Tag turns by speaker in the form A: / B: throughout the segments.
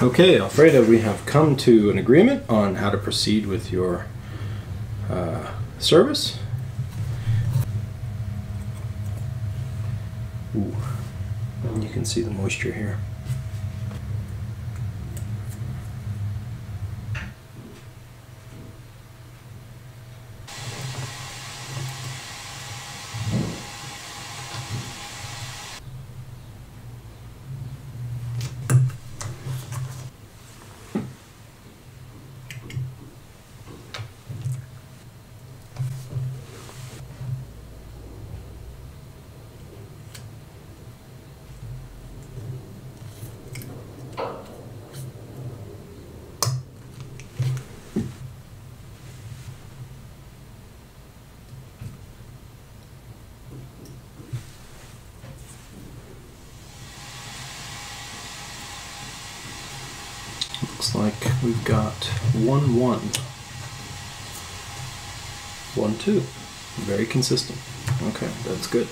A: Okay, Alfredo, we have come to an agreement on how to proceed with your service. Ooh, and you can see the moisture here. Looks like we've got 1-1. 1-2. Very consistent. Okay, that's good.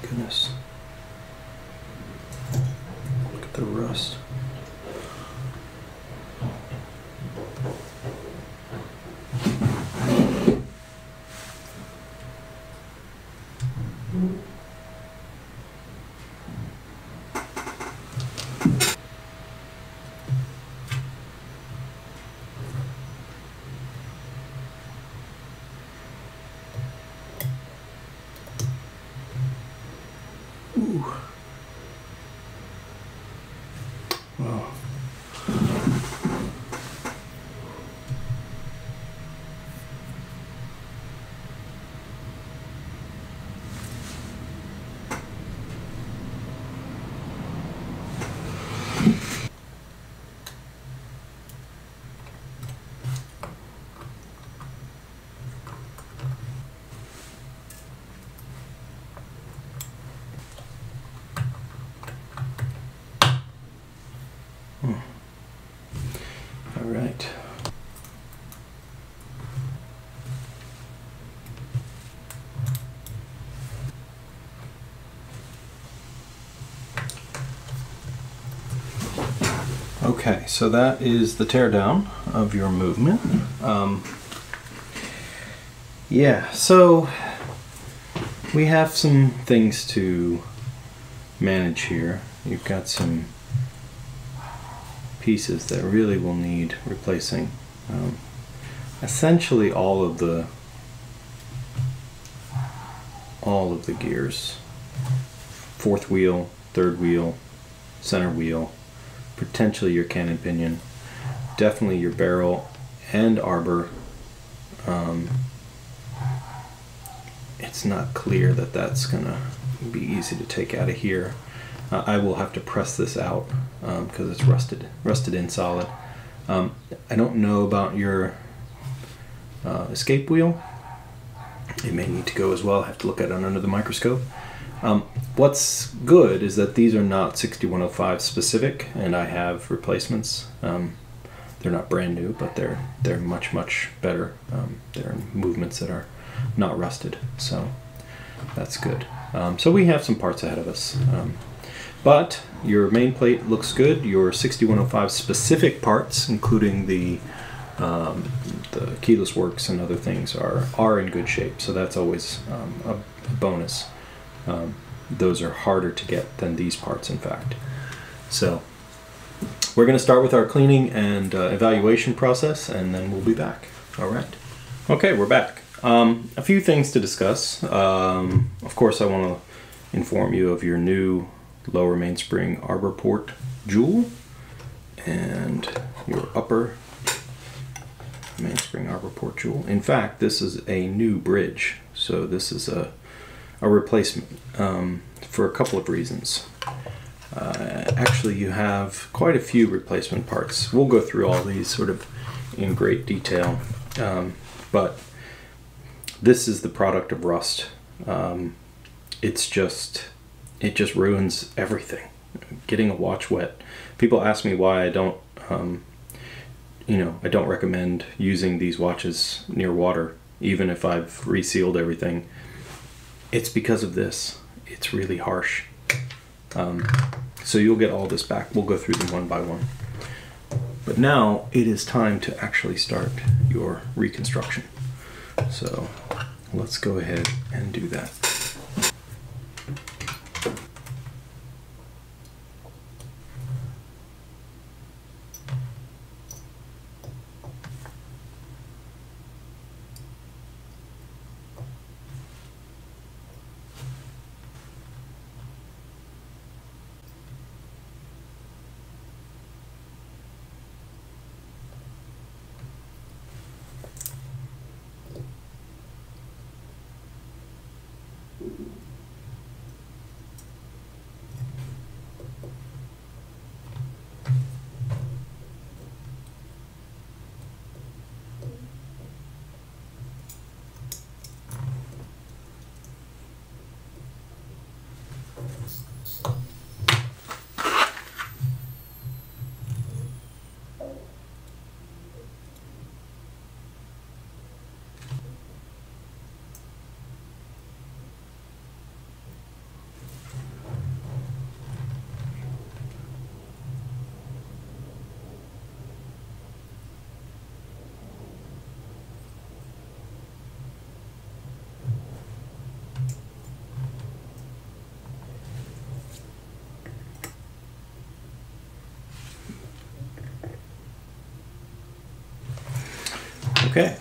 A: Goodness. Look at the rust. Ooh. Wow. All right. Okay, so that is the teardown of your movement. Yeah, so we have some things to manage here. You've got some pieces that really will need replacing. Essentially all of the gears. Fourth wheel, third wheel, center wheel, potentially your cannon pinion, definitely your barrel and arbor. It's not clear that that's gonna be easy to take out of here. I will have to press this out because it's rusted in solid. I don't know about your escape wheel. It may need to go as well. I have to look at it under the microscope. What's good is that these are not 6105 specific, and I have replacements. They're not brand new, but they're much better. They're movements that are not rusted, so that's good. So we have some parts ahead of us. But your main plate looks good. Your 6105 specific parts, including the keyless works and other things, are in good shape. So that's always a bonus. Those are harder to get than these parts, in fact. So we're going to start with our cleaning and evaluation process, and then we'll be back. All right. Okay, we're back. A few things to discuss. Of course, I want to inform you of your new lower mainspring arbor port jewel and your upper mainspring arbor port jewel. In fact, this is a new bridge, so this is a replacement for a couple of reasons. Actually, you have quite a few replacement parts. We'll go through all these sort of in great detail, but this is the product of rust. It just ruins everything. Getting a watch wet. People ask me why I don't, I don't recommend using these watches near water, even if I've resealed everything. It's because of this. It's really harsh. So you'll get all this back. We'll go through them one by one. But now it is time to actually start your reconstruction. So let's go ahead and do that. Okay,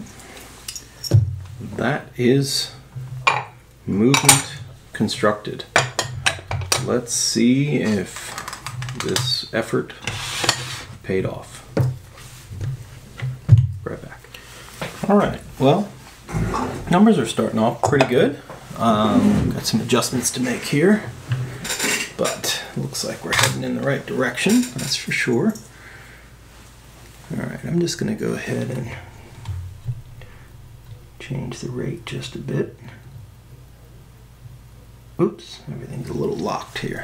A: that is movement constructed. Let's see if this effort paid off. Right back. All right, well, numbers are starting off pretty good. Got some adjustments to make here, but looks like we're heading in the right direction, that's for sure. All right, I'm just gonna go ahead and change the rate just a bit. Oops, everything's a little locked here.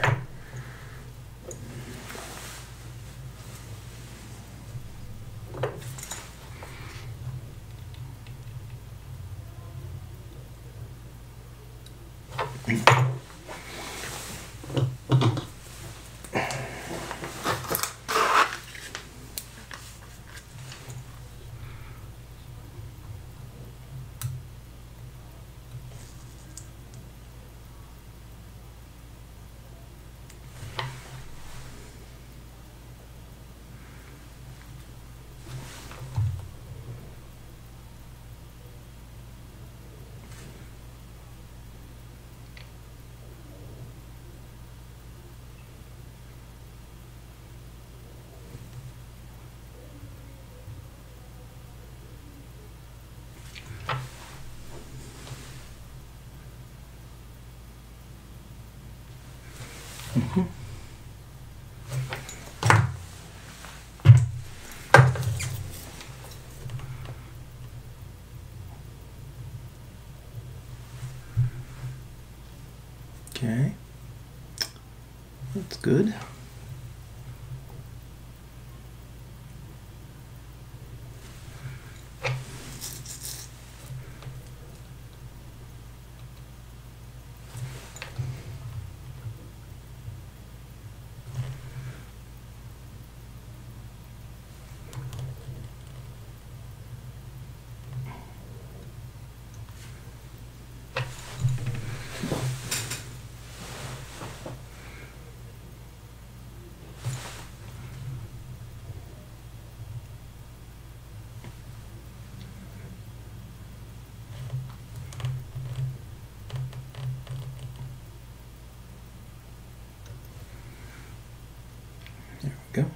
A: Mm-hmm. Okay. That's good. There we go.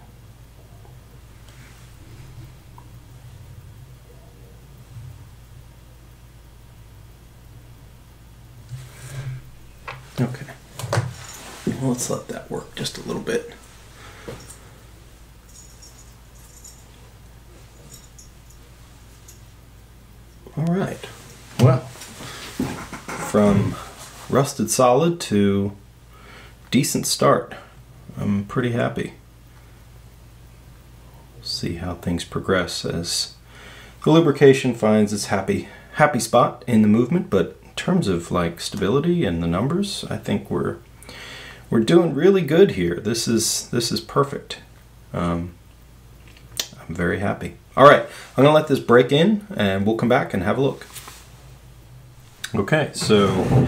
A: Okay. Well, let's let that work just a little bit. All right. Well, from rusted solid to decent start, I'm pretty happy. See how things progress as the lubrication finds its happy spot in the movement, but in terms of like stability and the numbers, I think we're doing really good here. This is perfect. I'm very happy. All right, I'm gonna let this break in and we'll come back and have a look. Okay, so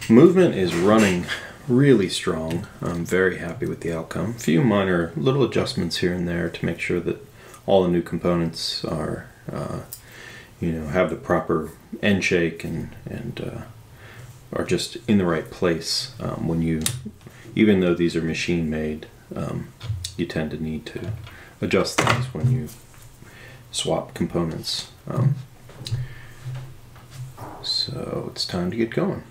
A: movement is running really strong. I'm very happy with the outcome. A few minor little adjustments here and there to make sure that all the new components are, have the proper end shake and are just in the right place. Even though these are machine made, you tend to need to adjust things when you swap components. So it's time to get going.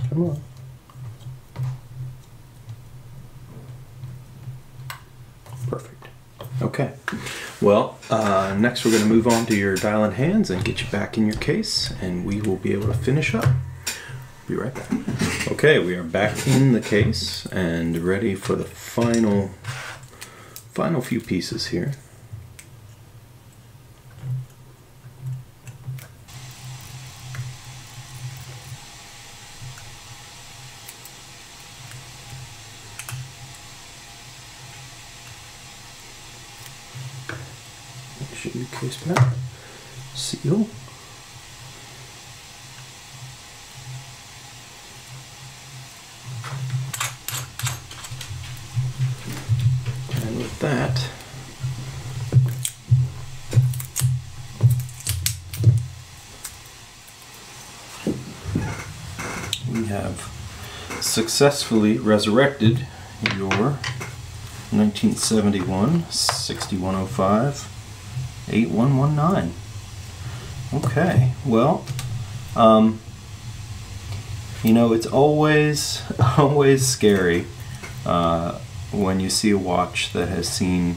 A: Come on. Perfect. Okay. Well, next we're going to move on to your dial and hands and get you back in your case, and we will be able to finish up. Be right back. Okay, we are back in the case and ready for the final few pieces here. Make sure you case back, seal. And with that, we have successfully resurrected your 1971 6105 8119. Okay, well, it's always scary when you see a watch that has seen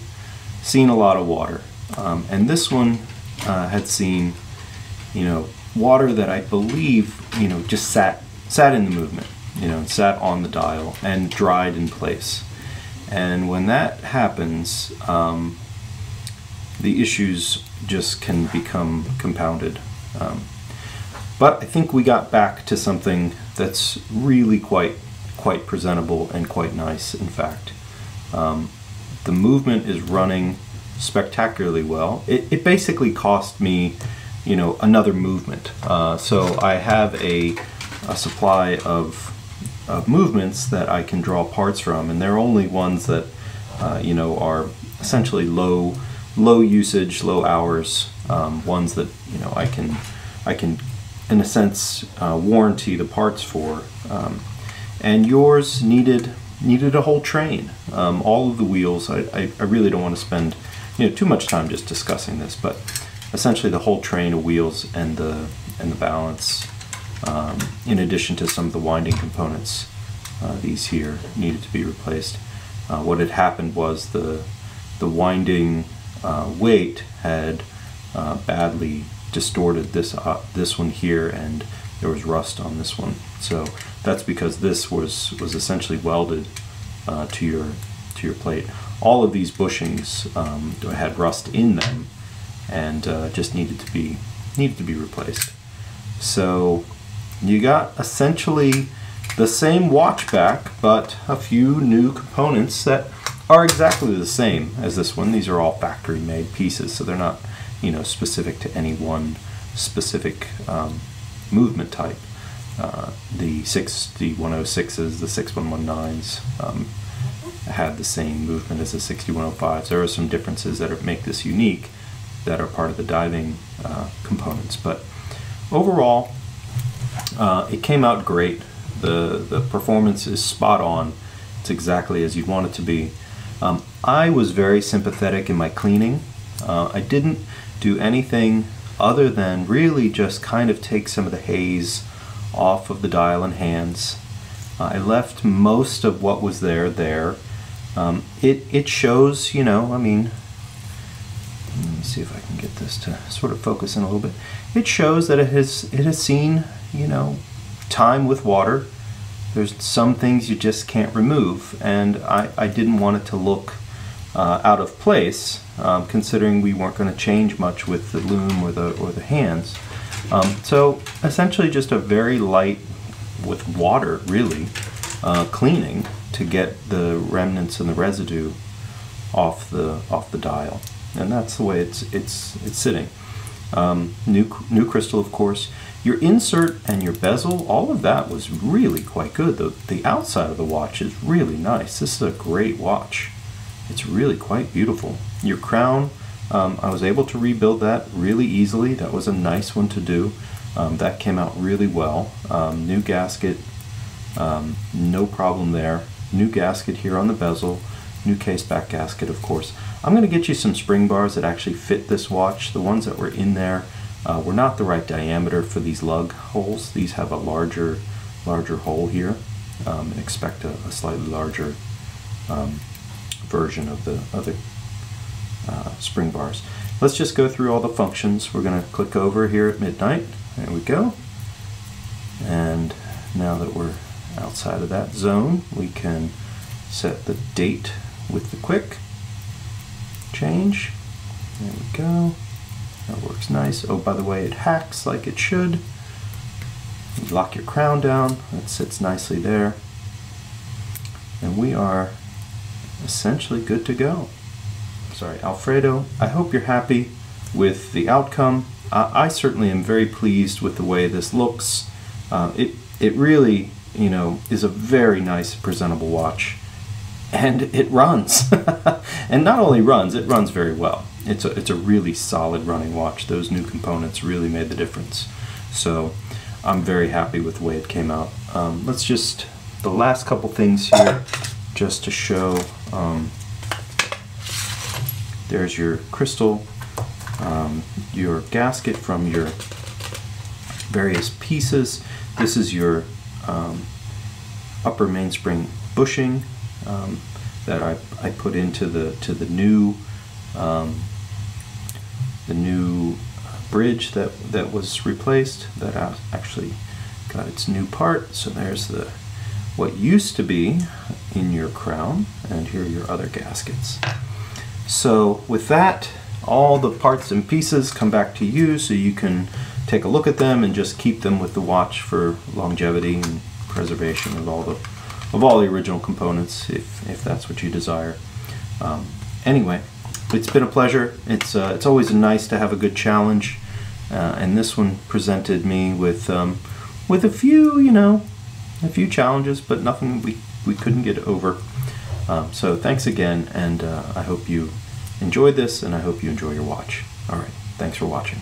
A: a lot of water, and this one had seen water that I believe just sat in the movement, sat on the dial and dried in place. And when that happens, the issues just can become compounded. But I think we got back to something that's really quite presentable and quite nice, in fact. The movement is running spectacularly well. It basically cost me, another movement. So I have a supply of movements that I can draw parts from, and they're only ones that are essentially low usage, low hours, ones that I can in a sense, warranty the parts for, and yours needed a whole train. All of the wheels. I really don't want to spend too much time just discussing this, but essentially the whole train of wheels and the balance, in addition to some of the winding components, these here needed to be replaced. What had happened was the winding weight had badly distorted this one here, and there was rust on this one. So that's because this was essentially welded to your plate. All of these bushings had rust in them, and just needed to be replaced. So you got essentially the same watch back, but a few new components that are exactly the same as this one. These are all factory made pieces, so they're not specific to any one specific movement type. The 6106s, the 6119s had the same movement as the 6105s. There are some differences that make this unique that are part of the diving components, but overall it came out great. The performance is spot on. It's exactly as you'd want it to be. I was very sympathetic in my cleaning. I didn't do anything other than really just kind of take some of the haze off of the dial and hands. I left most of what was there. It shows, I mean, let me see if I can get this to sort of focus in a little bit. It shows that it has seen, time with water. There's some things you just can't remove, and I didn't want it to look out of place, considering we weren't going to change much with the loom or the hands. So essentially just a very light, with water really, cleaning to get the remnants and the residue off the dial, and that's the way it's sitting. New crystal, of course. Your insert and your bezel, all of that was really quite good. The outside of the watch is really nice. This is a great watch. It's really quite beautiful. Your crown, I was able to rebuild that really easily. That was a nice one to do. That came out really well. New gasket, no problem there. New gasket here on the bezel. New case back gasket, of course. I'm going to get you some spring bars that actually fit this watch. The ones that were in there were not the right diameter for these lug holes. These have a larger hole here, and expect a slightly larger version of the spring bars. Let's just go through all the functions. We're going to click over here at midnight. There we go. And now that we're outside of that zone, we can set the date with the quick change. There we go. That works nice. Oh, by the way, it hacks like it should. You lock your crown down. That sits nicely there. And we are essentially good to go. Sorry, Alfredo, I hope you're happy with the outcome. I certainly am very pleased with the way this looks. It really, is a very nice, presentable watch. And it runs. And not only runs, it runs very well. It's a really solid running watch. Those new components really made the difference. So I'm very happy with the way it came out. Let's just, the last couple things here, just to show. There's your crystal, your gasket from your various pieces. This is your upper mainspring bushing that I put into the new bridge that was replaced, that actually got its new part. So there's what used to be in your crown, and here are your other gaskets. So with that, all the parts and pieces come back to you, so you can take a look at them and just keep them with the watch for longevity and preservation of all the original components, if that's what you desire. Anyway, it's been a pleasure. It's always nice to have a good challenge, and this one presented me with a few challenges, but nothing we couldn't get over. So thanks again, and I hope you enjoyed this, and I hope you enjoy your watch. All right, thanks for watching.